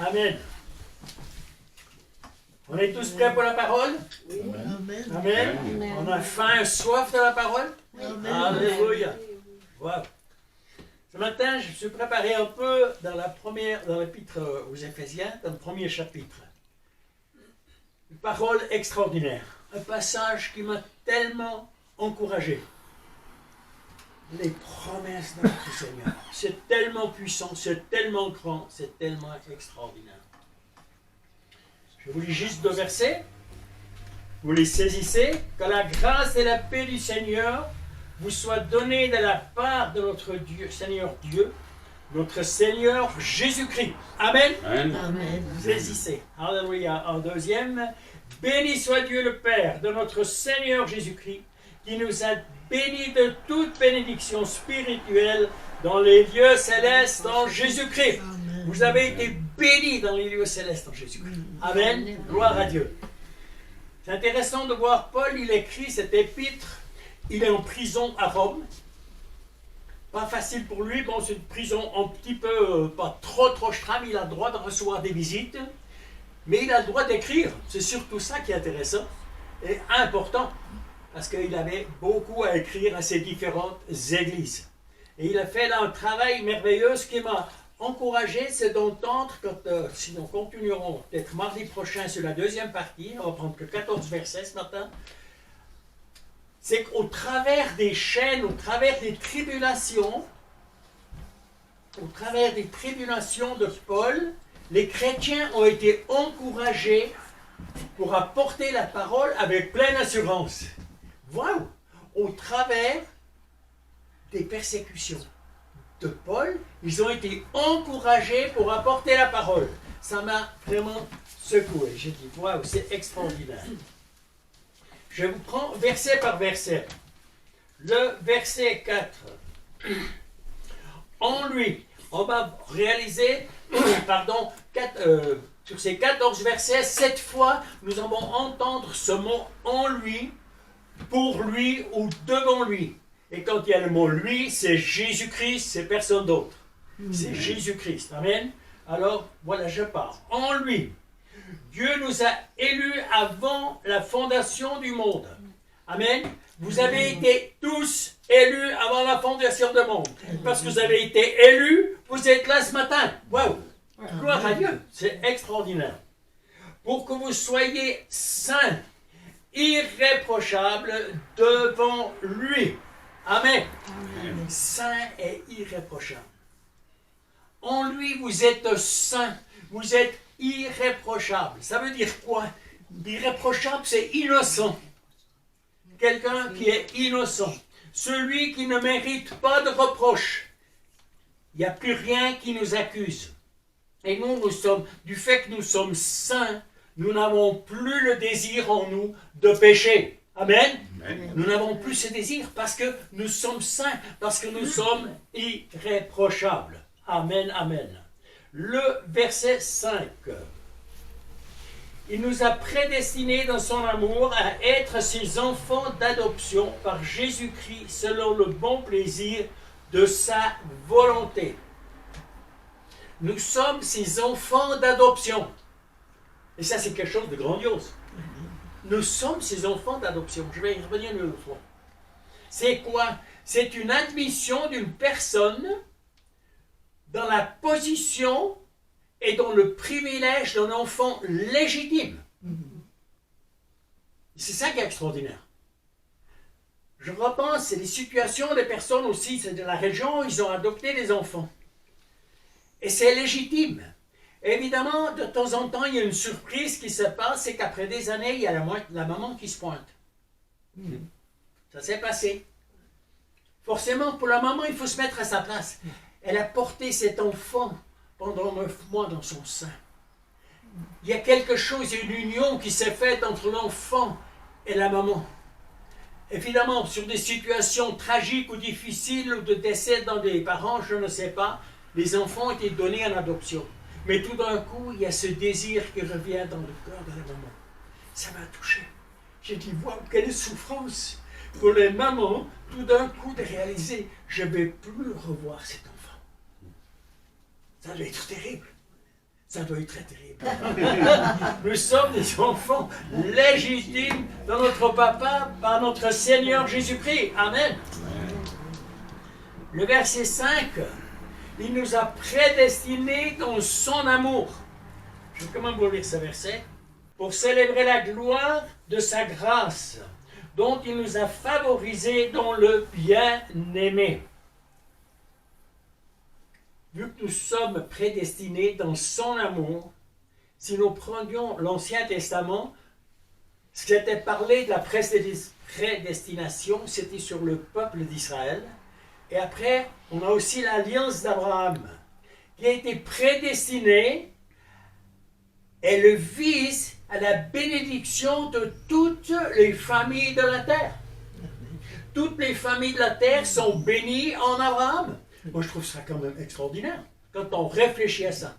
Amen. On est tous prêts pour la parole? Oui. Amen. Amen. Amen. On a faim, soif de la parole? Amen. Alléluia. Wow. Ce matin, je me suis préparé un peu dans l'épître aux Éphésiens, dans le premier chapitre. Une parole extraordinaire. Un passage qui m'a tellement encouragé. Les promesses de notre Seigneur. C'est tellement puissant, c'est tellement grand, c'est tellement extraordinaire. Je vous lis juste 2 versets. Vous les saisissez. Que la grâce et la paix du Seigneur vous soient données de la part de notre Dieu, Seigneur Dieu, notre Seigneur Jésus-Christ. Amen. Amen. Saisissez. Alléluia. En deuxième, béni soit Dieu le Père de notre Seigneur Jésus-Christ, qui nous a bénis de toute bénédiction spirituelle dans les lieux célestes en Jésus-Christ. Amen. Vous avez été bénis dans les lieux célestes en Jésus-Christ. Amen. Gloire à Dieu. C'est intéressant de voir Paul, il écrit cette épître. Il est en prison à Rome. Pas facile pour lui. Bon, c'est une prison un petit peu, pas trop stram. Il a le droit de recevoir des visites. Mais il a le droit d'écrire. C'est surtout ça qui est intéressant et important. Parce qu'il avait beaucoup à écrire à ces différentes églises. Et il a fait là un travail merveilleux. Ce qui m'a encouragé, c'est d'entendre, si nous continuerons peut-être mardi prochain sur la deuxième partie, on va prendre que 14 versets ce matin, c'est qu'au travers des chaînes, au travers des tribulations de Paul, les chrétiens ont été encouragés pour apporter la parole avec pleine assurance. Waouh! Au travers des persécutions de Paul, ils ont été encouragés pour apporter la parole. Ça m'a vraiment secoué. J'ai dit, waouh, c'est extraordinaire. Je vous prends verset par verset. Le verset 4. En lui, on va réaliser, sur ces 14 versets, 7 fois, nous allons entendre ce mot en lui, pour lui ou devant lui. Et quand il y a le mot lui, c'est Jésus-Christ, c'est personne d'autre. C'est Jésus-Christ. Amen. Alors, voilà, je pars. En lui, Dieu nous a élus avant la fondation du monde. Amen. Vous avez été tous élus avant la fondation du monde. Parce que vous avez été élus, vous êtes là ce matin. Waouh! Gloire à Dieu. C'est extraordinaire. Pour que vous soyez saints, irréprochables devant lui. Amen. Saint et irréprochable. En lui, vous êtes saint. Vous êtes irréprochable. Ça veut dire quoi? Irréprochable, c'est innocent. Quelqu'un qui est innocent. Celui qui ne mérite pas de reproche. Il n'y a plus rien qui nous accuse. Et nous sommes, du fait que nous sommes saints, nous n'avons plus le désir en nous de pécher. Amen. Amen. Nous n'avons plus ce désir parce que nous sommes saints, parce que nous sommes irréprochables. Amen, amen. Le verset 5. Il nous a prédestinés dans son amour à être ses enfants d'adoption par Jésus-Christ selon le bon plaisir de sa volonté. Nous sommes ses enfants d'adoption. Et ça, c'est quelque chose de grandiose. Nous sommes ses enfants d'adoption. Je vais y revenir une autre fois. C'est quoi? C'est une admission d'une personne dans la position et dans le privilège d'un enfant légitime. C'est ça qui est extraordinaire. Je repense, c'est des situations des personnes aussi, c'est de la région, ils ont adopté des enfants. Et c'est légitime. Évidemment, de temps en temps, il y a une surprise qui se passe, c'est qu'après des années, il y a la maman qui se pointe. Ça s'est passé. Forcément, pour la maman, il faut se mettre à sa place. Elle a porté cet enfant pendant 9 mois dans son sein. Il y a quelque chose, une union qui s'est faite entre l'enfant et la maman. Évidemment, sur des situations tragiques ou difficiles ou de décès dans des parents, je ne sais pas, les enfants ont été donnés en adoption. Mais tout d'un coup, il y a ce désir qui revient dans le cœur de la maman. Ça m'a touché. J'ai dit, wow, quelle souffrance pour les mamans, tout d'un coup, de réaliser, je ne vais plus revoir cet enfant. Ça doit être terrible. Ça doit être très terrible. Nous sommes des enfants légitimes de notre Papa par notre Seigneur Jésus-Christ. Amen. Le verset 5, il nous a prédestinés dans son amour. Je vais quand même vous lire ce verset. Pour célébrer la gloire de sa grâce, dont il nous a favorisés dans le bien-aimé. Vu que nous sommes prédestinés dans son amour, si nous prenions l'Ancien Testament, ce qui était parlé de la prédestination, c'était sur le peuple d'Israël. Et après, on a aussi l'alliance d'Abraham, qui a été prédestinée. Elle vise à la bénédiction de toutes les familles de la terre. Toutes les familles de la terre sont bénies en Abraham. Moi, je trouve ça quand même extraordinaire, quand on réfléchit à ça.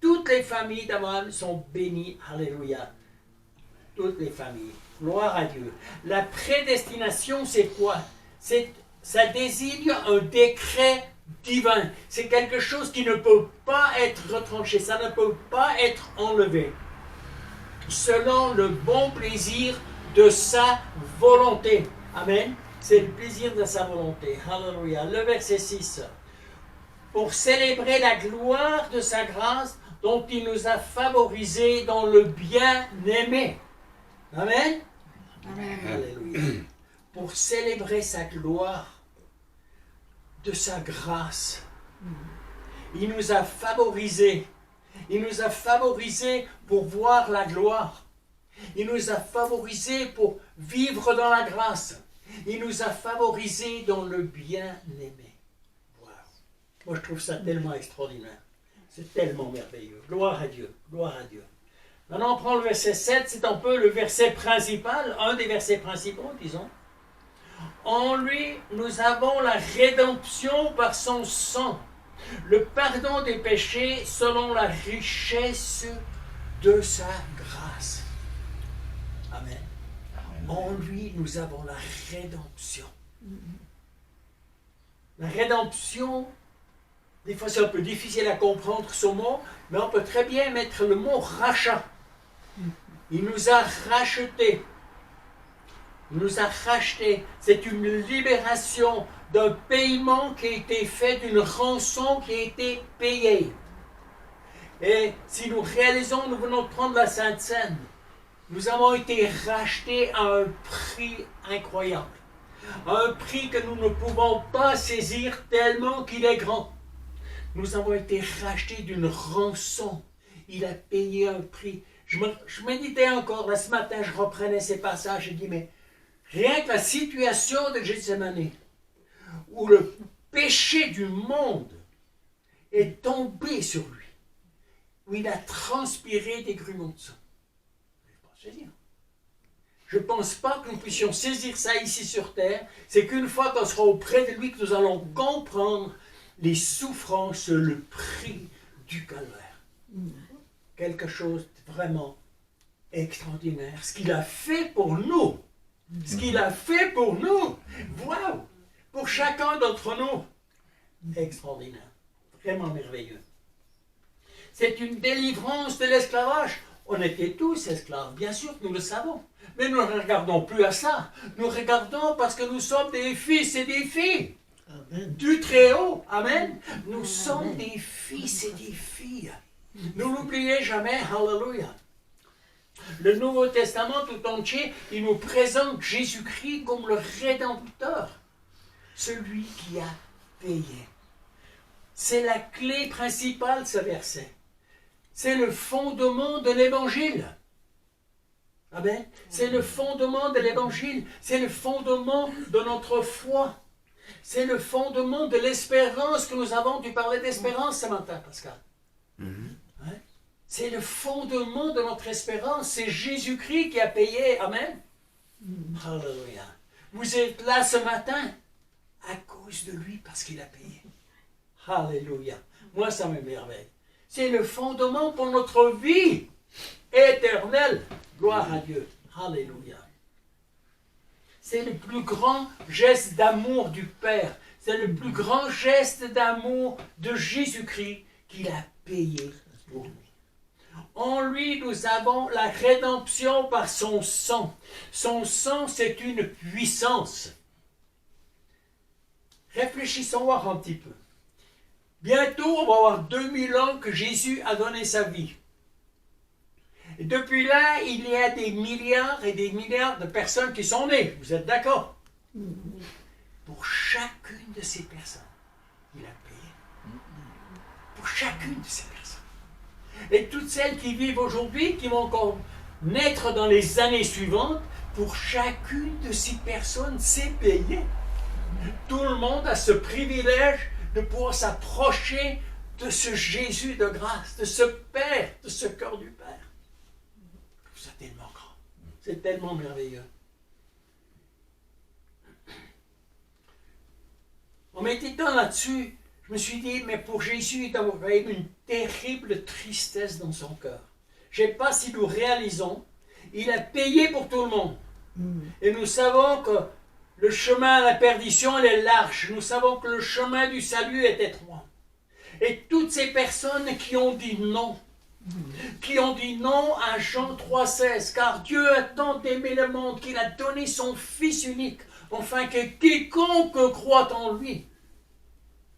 Toutes les familles d'Abraham sont bénies. Alléluia. Toutes les familles. Gloire à Dieu. La prédestination, c'est quoi? Ça désigne un décret divin. C'est quelque chose qui ne peut pas être retranché. Ça ne peut pas être enlevé. Selon le bon plaisir de sa volonté. Amen. C'est le plaisir de sa volonté. Alléluia. Le verset 6. Pour célébrer la gloire de sa grâce dont il nous a favorisés dans le bien-aimé. Amen. Amen. Alléluia. Pour célébrer sa gloire de sa grâce. Il nous a favorisés. Il nous a favorisés pour voir la gloire. Il nous a favorisés pour vivre dans la grâce. Il nous a favorisés dans le bien-aimé. Wow. Moi, je trouve ça tellement extraordinaire. C'est tellement merveilleux. Gloire à Dieu. Gloire à Dieu. Maintenant, on prend le verset 7. C'est un peu le verset principal, un des versets principaux, disons. En lui, nous avons la rédemption par son sang, le pardon des péchés selon la richesse de sa grâce. Amen. En lui, nous avons la rédemption. La rédemption, des fois c'est un peu difficile à comprendre ce mot, mais on peut très bien mettre le mot rachat. Il nous a rachetés. Il nous a rachetés. C'est une libération d'un paiement qui a été fait, d'une rançon qui a été payée. Et si nous réalisons, nous venons de prendre la Sainte Seine, nous avons été rachetés à un prix incroyable. Un prix que nous ne pouvons pas saisir tellement qu'il est grand. Nous avons été rachetés d'une rançon. Il a payé un prix. Je méditais encore, là, ce matin, je reprenais ces passages, je dis, mais rien que la situation de Gethsémani, où le péché du monde est tombé sur lui, où il a transpiré des grumeaux de sang. Je ne pense pas que nous puissions saisir ça ici sur terre. C'est qu'une fois qu'on sera auprès de lui que nous allons comprendre les souffrances, le prix du calvaire. Quelque chose de vraiment extraordinaire. Ce qu'il a fait pour nous. Ce qu'il a fait pour nous. Wow! Pour chacun d'entre nous. Extraordinaire. Vraiment merveilleux. C'est une délivrance de l'esclavage. On était tous esclaves, bien sûr, nous le savons. Mais nous ne regardons plus à ça. Nous regardons parce que nous sommes des fils et des filles. Amen. Du Très-Haut. Amen. Nous Amen. Sommes des fils et des filles. Ne l'oubliez jamais. Alléluia. Le Nouveau Testament tout entier, il nous présente Jésus-Christ comme le Rédempteur. Celui qui a payé. C'est la clé principale de ce verset. C'est le fondement de l'Évangile. Amen. C'est le fondement de l'Évangile. C'est le fondement de notre foi. C'est le fondement de l'espérance que nous avons. Tu parlais d'espérance ce matin, Pascal. Hein? C'est le fondement de notre espérance. C'est Jésus-Christ qui a payé. Amen. Alléluia. Vous êtes là ce matin à cause de lui parce qu'il a payé. Alléluia. Moi, ça m'émerveille. C'est le fondement pour notre vie éternelle. Gloire à Dieu. Alléluia. C'est le plus grand geste d'amour du Père. C'est le plus grand geste d'amour de Jésus-Christ qu'il a payé pour nous. En lui, nous avons la rédemption par son sang. Son sang, c'est une puissance. Réfléchissons voir un petit peu. Bientôt, on va avoir 2000 ans que Jésus a donné sa vie. Et depuis là, il y a des milliards et des milliards de personnes qui sont nées. Vous êtes d'accord? Pour chacune de ces personnes, il a payé. Pour chacune de ces personnes. Et toutes celles qui vivent aujourd'hui, qui vont encore naître dans les années suivantes, pour chacune de ces personnes, c'est payé. Tout le monde a ce privilège de pouvoir s'approcher de ce Jésus de grâce, de ce Père, de ce cœur du Père. C'est tellement grand, c'est tellement merveilleux. En méditant là-dessus, je me suis dit, mais pour Jésus, il doit avoir une terrible tristesse dans son cœur. Je ne sais pas si nous réalisons, il a payé pour tout le monde. Et nous savons que le chemin à la perdition, elle est large. Nous savons que le chemin du salut est étroit. Et toutes ces personnes qui ont dit non, à Jean 3,16, car Dieu a tant aimé le monde qu'il a donné son Fils unique, afin que quiconque croit en lui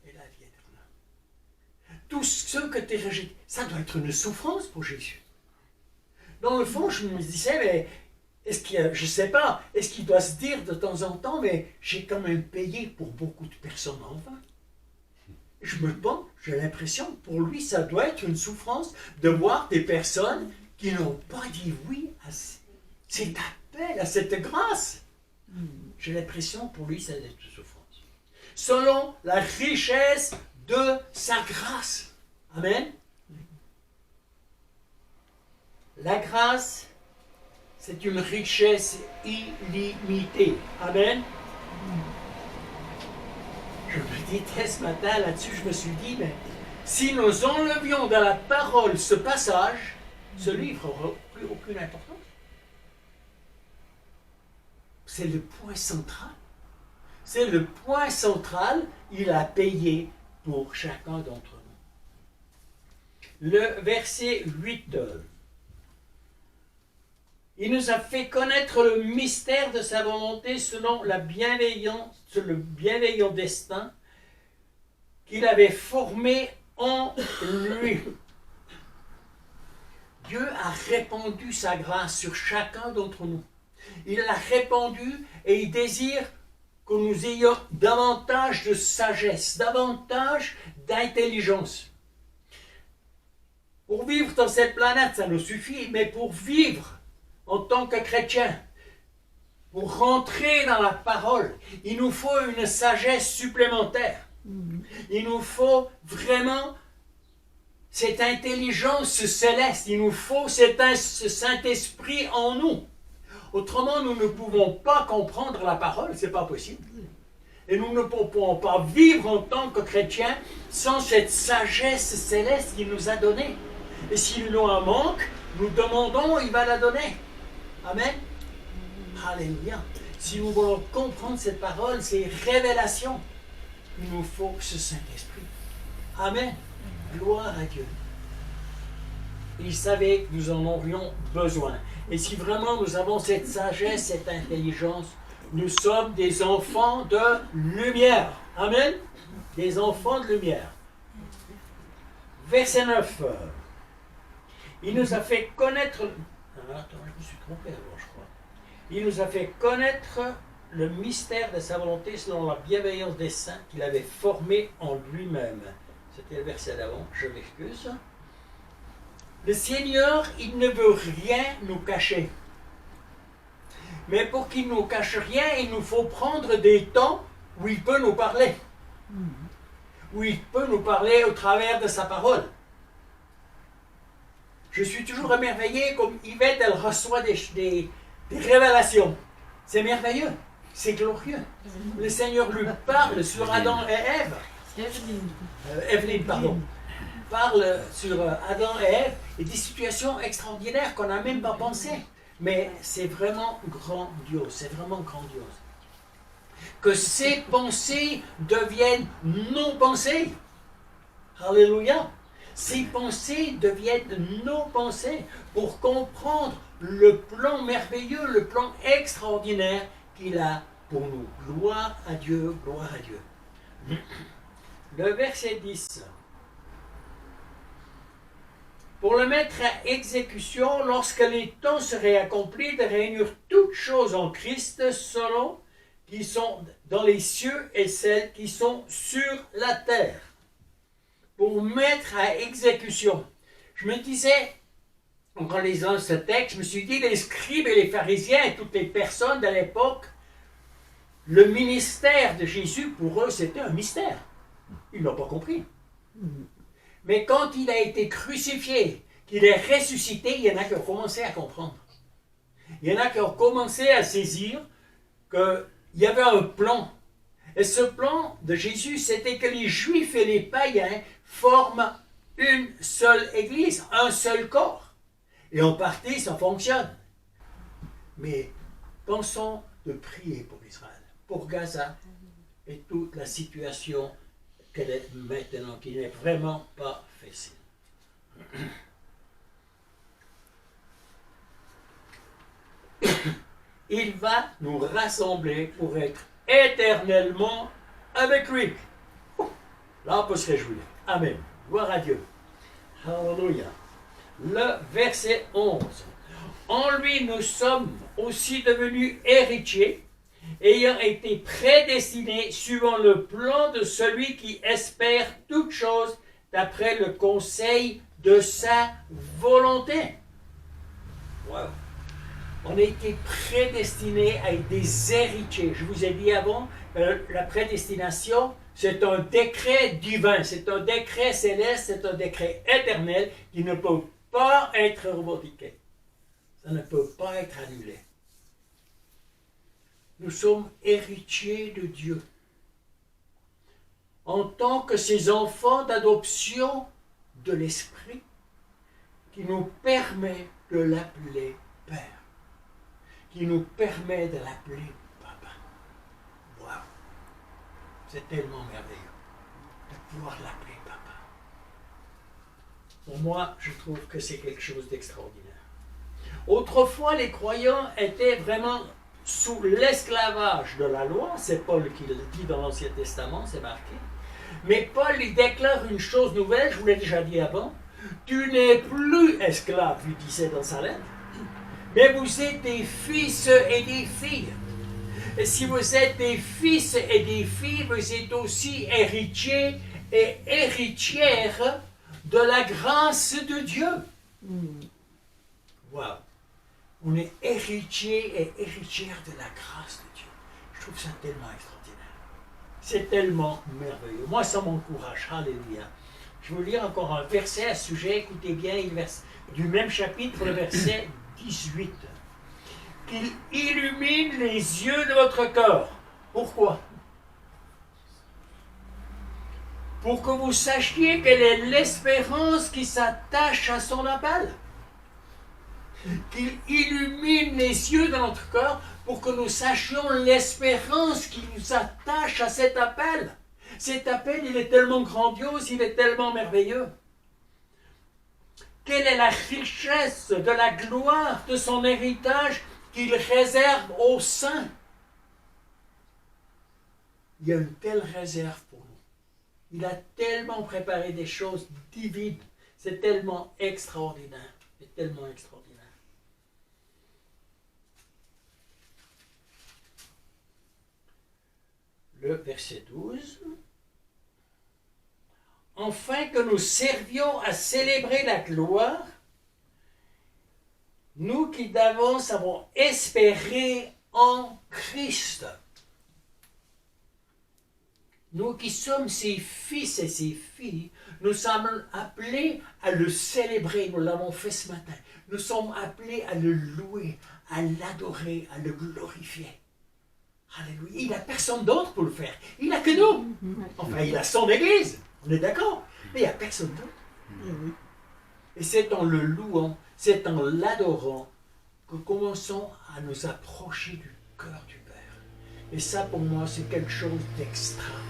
ait la vie éternelle. Tous ceux que tu rejetés, ça doit être une souffrance pour Jésus. Dans le fond, je me disais, mais est-ce qu'il, je ne sais pas, est-ce qu'il doit se dire de temps en temps, mais j'ai quand même payé pour beaucoup de personnes en vain. Je me demande, j'ai l'impression que pour lui, ça doit être une souffrance de voir des personnes qui n'ont pas dit oui à cet appel, à cette grâce. J'ai l'impression que pour lui, ça doit être une souffrance. Selon la richesse de sa grâce. Amen. La grâce, c'est une richesse illimitée. Amen. Je me disais ce matin là-dessus, je me suis dit, mais si nous enlevions de la parole ce passage, ce livre n'aura plus aucune importance. C'est le point central. C'est le point central, il a payé pour chacun d'entre nous. Le verset 8. Il nous a fait connaître le mystère de sa volonté selon la bienveillance, le bienveillant destin qu'il avait formé en lui. Dieu a répandu sa grâce sur chacun d'entre nous. Il l'a répandue et il désire que nous ayons davantage de sagesse, davantage d'intelligence. Pour vivre dans cette planète, ça nous suffit, mais pour vivre en tant que chrétien, pour rentrer dans la parole, il nous faut une sagesse supplémentaire. Il nous faut vraiment cette intelligence céleste. Il nous faut ce Saint-Esprit en nous. Autrement, nous ne pouvons pas comprendre la parole, ce n'est pas possible. Et nous ne pouvons pas vivre en tant que chrétiens sans cette sagesse céleste qu'il nous a donnée. Et s'il nous en manque, nous demandons, il va la donner. Amen. Alléluia. Si nous voulons comprendre cette parole, ces révélations, il nous faut ce Saint-Esprit. Amen. Gloire à Dieu. Il savait que nous en aurions besoin. Et si vraiment nous avons cette sagesse, cette intelligence, nous sommes des enfants de lumière. Amen. Des enfants de lumière. Verset 9. Il nous a fait connaître... Attends, je me suis trompé alors, je crois. Il nous a fait connaître le mystère de sa volonté selon la bienveillance des saints qu'il avait formé en lui-même. C'était le verset d'avant, je m'excuse. Le Seigneur, il ne veut rien nous cacher. Mais pour qu'il ne nous cache rien, il nous faut prendre des temps où il peut nous parler. Où il peut nous parler au travers de sa parole. Je suis toujours émerveillé comme Yvette, elle reçoit des révélations. C'est merveilleux, c'est glorieux. Le Seigneur lui parle sur Adam et Ève. Evelyne, pardon. Parle sur Adam et Ève et des situations extraordinaires qu'on n'a même pas pensé. Mais c'est vraiment grandiose, c'est vraiment grandiose. Que ces pensées deviennent non-pensées. Alléluia. Ces pensées deviennent nos pensées pour comprendre le plan merveilleux, le plan extraordinaire qu'il a pour nous. Gloire à Dieu, gloire à Dieu. Le verset 10. Pour le mettre à exécution, lorsque les temps seraient accomplis, de réunir toutes choses en Christ, selon qui sont dans les cieux et celles qui sont sur la terre. Pour mettre à exécution. Je me disais, en lisant ce texte, je me suis dit, les scribes et les pharisiens et toutes les personnes de l'époque, le ministère de Jésus, pour eux, c'était un mystère. Ils ne l'ont pas compris. Mais quand il a été crucifié, qu'il est ressuscité, il y en a qui ont commencé à comprendre. Il y en a qui ont commencé à saisir qu'il y avait un plan. Et ce plan de Jésus, c'était que les Juifs et les païens forment une seule Église, un seul corps. Et en partie, ça fonctionne. Mais pensons de prier pour Israël, pour Gaza et toute la situation qu'elle est maintenant, qui n'est vraiment pas facile. Il va nous rassembler pour être éternellement avec lui. Là, on peut se réjouir. Amen. Gloire à Dieu. Alléluia. Le verset 11. En lui, nous sommes aussi devenus héritiers, ayant été prédestinés suivant le plan de celui qui espère toutes choses d'après le conseil de sa volonté. Wow. On a été prédestinés à être des héritiers. Je vous ai dit avant, la prédestination, c'est un décret divin, c'est un décret céleste, c'est un décret éternel qui ne peut pas être revendiqué. Ça ne peut pas être annulé. Nous sommes héritiers de Dieu. En tant que ses enfants d'adoption de l'Esprit, qui nous permet de l'appeler Père, qui nous permet de l'appeler Papa. Wow! C'est tellement merveilleux de pouvoir l'appeler Papa. Pour moi, je trouve que c'est quelque chose d'extraordinaire. Autrefois, les croyants étaient vraiment sous l'esclavage de la loi. C'est Paul qui le dit dans l'Ancien Testament, c'est marqué. Mais Paul, il déclare une chose nouvelle, je vous l'ai déjà dit avant. Tu n'es plus esclave, lui disait dans sa lettre, mais vous êtes des fils et des filles. Et si vous êtes des fils et des filles, vous êtes aussi héritiers et héritières de la grâce de Dieu. Wow! On est héritiers et héritières de la grâce de Dieu. Je trouve ça tellement extraordinaire. C'est tellement merveilleux. Moi, ça m'encourage. Alléluia. Je vais vous lire encore un verset à ce sujet. Écoutez bien, du même chapitre, le verset 18. Qu'il illumine les yeux de votre cœur. Pourquoi? Pour que vous sachiez quelle est l'espérance qui s'attache à son appel. Qu'il illumine les yeux de notre cœur pour que nous sachions l'espérance qui nous attache à cet appel. Cet appel, il est tellement grandiose, il est tellement merveilleux. Quelle est la richesse de la gloire de son héritage qu'il réserve aux saints? Il y a une telle réserve pour nous. Il a tellement préparé des choses divines. C'est tellement extraordinaire. C'est tellement extraordinaire. Le verset 12. Afin que nous servions à célébrer la gloire, nous qui d'avance avons espéré en Christ. Nous qui sommes ses fils et ses filles, nous sommes appelés à le célébrer. Nous l'avons fait ce matin. Nous sommes appelés à le louer, à l'adorer, à le glorifier. Alléluia. Il n'a personne d'autre pour le faire. Il n'a que nous. Enfin, il a son Église. On est d'accord. Mais il n'y a personne d'autre. Et c'est en le louant, c'est en l'adorant que commençons à nous approcher du cœur du Père. Et ça, pour moi, c'est quelque chose d'extraordinaire.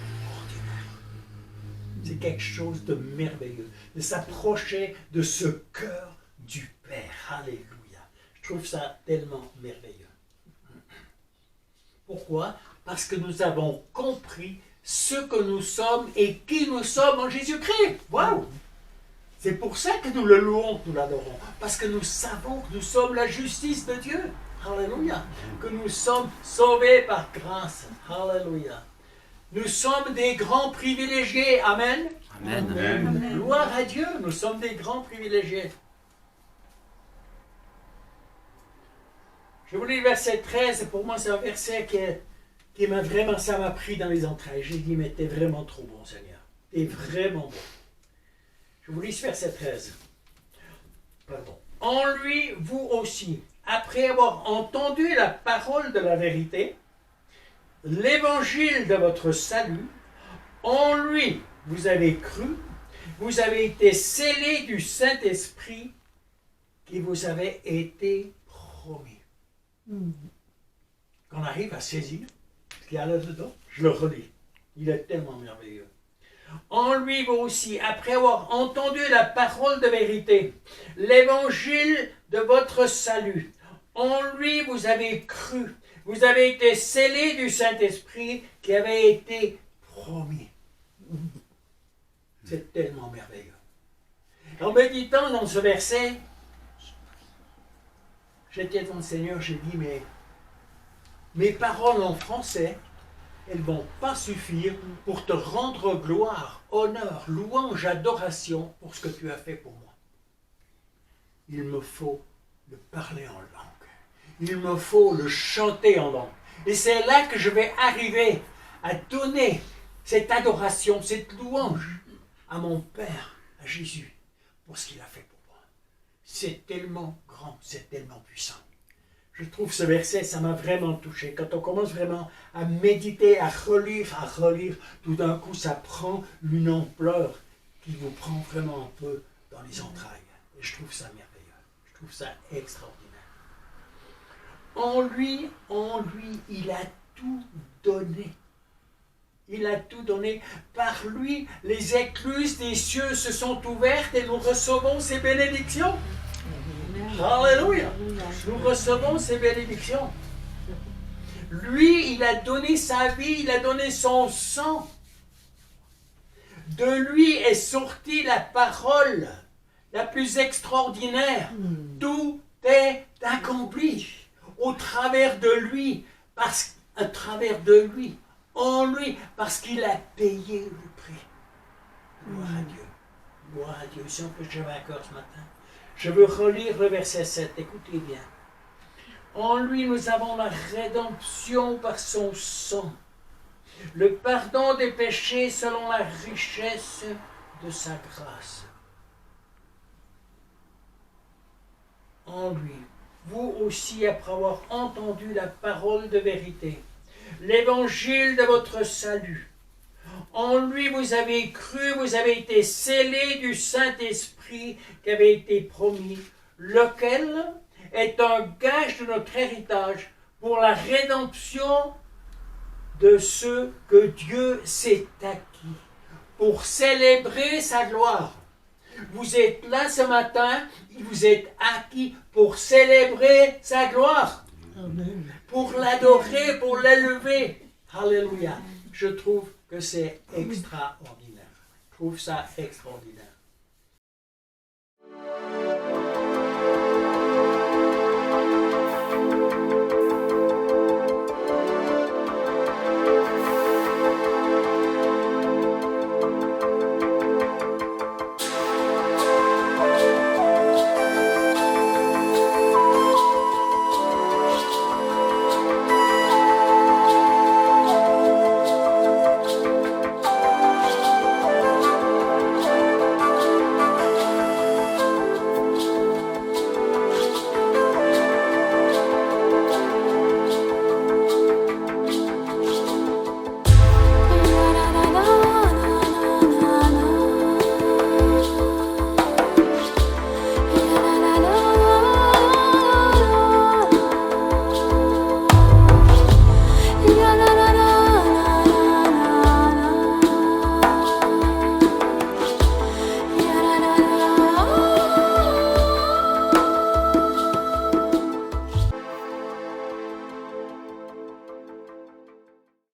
C'est quelque chose de merveilleux, de s'approcher de ce cœur du Père. Alléluia. Je trouve ça tellement merveilleux. Pourquoi? Parce que nous avons compris ce que nous sommes et qui nous sommes en Jésus-Christ. Waouh! C'est pour ça que nous le louons, que nous l'adorons. Parce que nous savons que nous sommes la justice de Dieu. Alléluia. Que nous sommes sauvés par grâce. Alléluia. Nous sommes des grands privilégiés. Amen. Amen. Amen. Gloire à Dieu, nous sommes des grands privilégiés. Je vous lis le verset 13. Pour moi, c'est un verset qui m'a vraiment, ça m'a pris dans les entrailles. J'ai dit, mais t'es vraiment trop bon, Seigneur. T'es vraiment bon. Je vous lis ce verset 13. Pardon. En lui, vous aussi, après avoir entendu la parole de la vérité, l'évangile de votre salut, en lui, vous avez cru, vous avez été scellés du Saint-Esprit qui vous avait été promis. Quand on arrive à saisir ce qu'il y a là-dedans, je le relis. Il est tellement merveilleux. En lui, vous aussi, après avoir entendu la parole de vérité, l'évangile de votre salut, en lui, vous avez cru, vous avez été scellés du Saint-Esprit qui avait été promis. C'est tellement merveilleux. En méditant dans ce verset, j'étais devant le Seigneur, j'ai dit, mais mes paroles en français, elles ne vont pas suffire pour te rendre gloire, honneur, louange, adoration pour ce que tu as fait pour moi. Il me faut le parler en langue. Il me faut le chanter en langue. Et c'est là que je vais arriver à donner cette adoration, cette louange à mon Père, à Jésus, pour ce qu'il a fait pour moi. C'est tellement grand, c'est tellement puissant. Je trouve ce verset, ça m'a vraiment touché. Quand on commence vraiment à méditer, à relire, tout d'un coup, ça prend une ampleur qui vous prend vraiment un peu dans les entrailles. Et je trouve ça merveilleux. Je trouve ça extraordinaire. En lui, il a tout donné. Il a tout donné. Par lui, les écluses des cieux se sont ouvertes et nous recevons ces bénédictions. Alléluia. Nous recevons ces bénédictions. Lui, il a donné sa vie, il a donné son sang. De lui est sortie la parole la plus extraordinaire. Tout est accompli au travers de lui, à travers de lui, en lui, parce qu'il a payé le prix. Gloire à Dieu. Gloire à Dieu. Si on peut, je vais encore ce matin. Je veux relire le verset 7, écoutez bien. En lui, nous avons la rédemption par son sang, le pardon des péchés selon la richesse de sa grâce. En lui, vous aussi, après avoir entendu la parole de vérité, l'évangile de votre salut, en lui, vous avez cru, vous avez été scellés du Saint-Esprit qui avait été promis, lequel est un gage de notre héritage pour la rédemption de ceux que Dieu s'est acquis, pour célébrer sa gloire. Vous êtes là ce matin, vous êtes acquis pour célébrer sa gloire, pour l'adorer, pour l'élever. Alléluia. Je trouve que c'est extraordinaire. Je trouve ça extraordinaire.